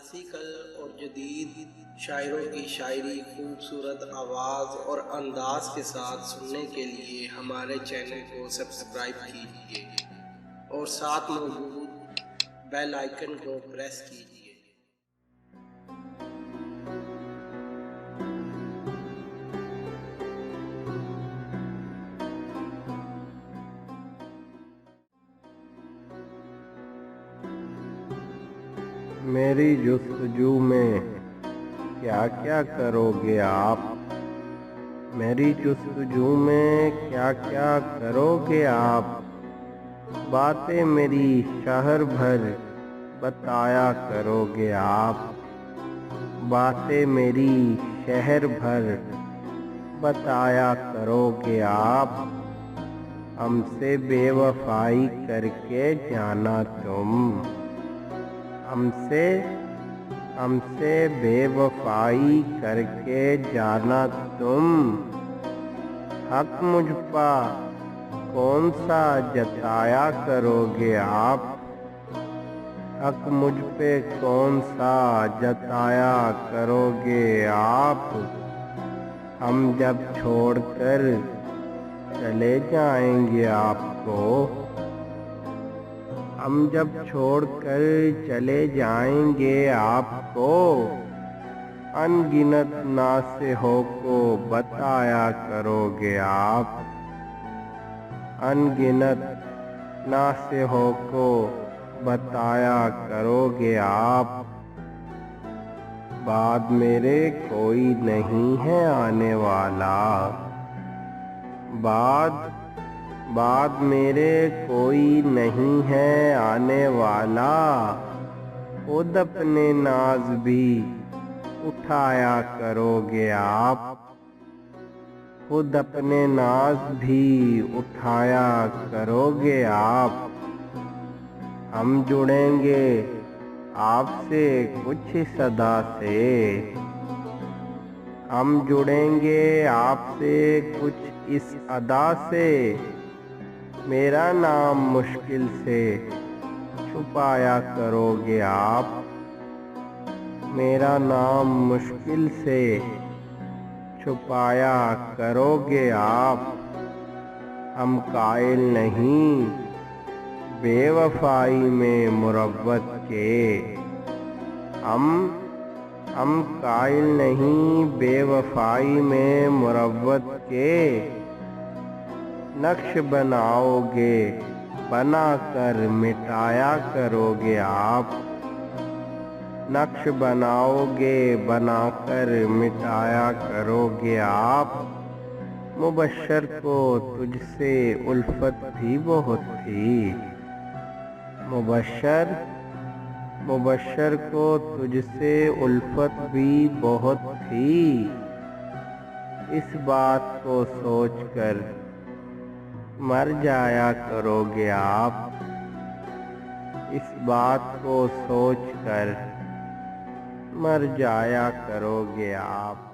Classical اور جدید شاعروں کی شاعری خوبصورت آواز اور انداز کے ساتھ سننے کے لیے ہمارے چینل کو سبسکرائب کیجیے اور ساتھ موجود بیل آئیکن کو پریس کیجیے۔ میری جستجو میں کیا کیا کرو گے آپ؟ میری جستجو میں کیا کیا کرو گے آپ؟ باتیں میری شہر بھر بتایا کرو گے آپ؟ باتیں میری شہر بھر بتایا کرو گے آپ؟ ہم سے بے وفائی کر کے جانا تم، ہم سے بے وفائی کر کے جانا تم، حق مجھ پا کون سا جتایا کرو گے آپ؟ حق مجھ پہ کون سا جتایا کرو گے آپ؟ ہم جب چھوڑ کر چلے جائیں گے آپ کو، ہم جب چھوڑ کر چلے جائیں گے آپ کو، ان گنت ناصحوں کو بتایا کرو گے آپ؟ ان گنت ناصحوں کو بتایا کرو گے آپ؟ بعد میرے کوئی نہیں ہے آنے والا، بعد میرے کوئی نہیں ہے آنے والا، خود اپنے ناز بھی اٹھایا کرو گے آپ؟ خود اپنے ناز بھی اٹھایا کرو گے آپ؟ ہم جڑیں گے آپ سے کچھ صدا سے، ہم جڑیں گے آپ سے کچھ اس ادا سے، میرا نام مشکل سے چھپایا کرو گے آپ؟ میرا نام مشکل سے چھپایا کرو گے آپ؟ ہم قائل نہیں بے وفائی میں مروت کے، ہم قائل نہیں بے وفائی میں مروت کے، نقش بناؤ گے بنا کر مٹایا کرو گے آپ؟ نقش بناؤ گے بنا کر مٹایا کرو گے آپ؟ مبشر کو تجھ سے الفت بھی بہت تھی، مبشر کو تجھ سے الفت بھی بہت تھی، اس بات کو سوچ کر مر جایا کرو گے آپ؟ اس بات کو سوچ کر مر جایا کرو گے آپ؟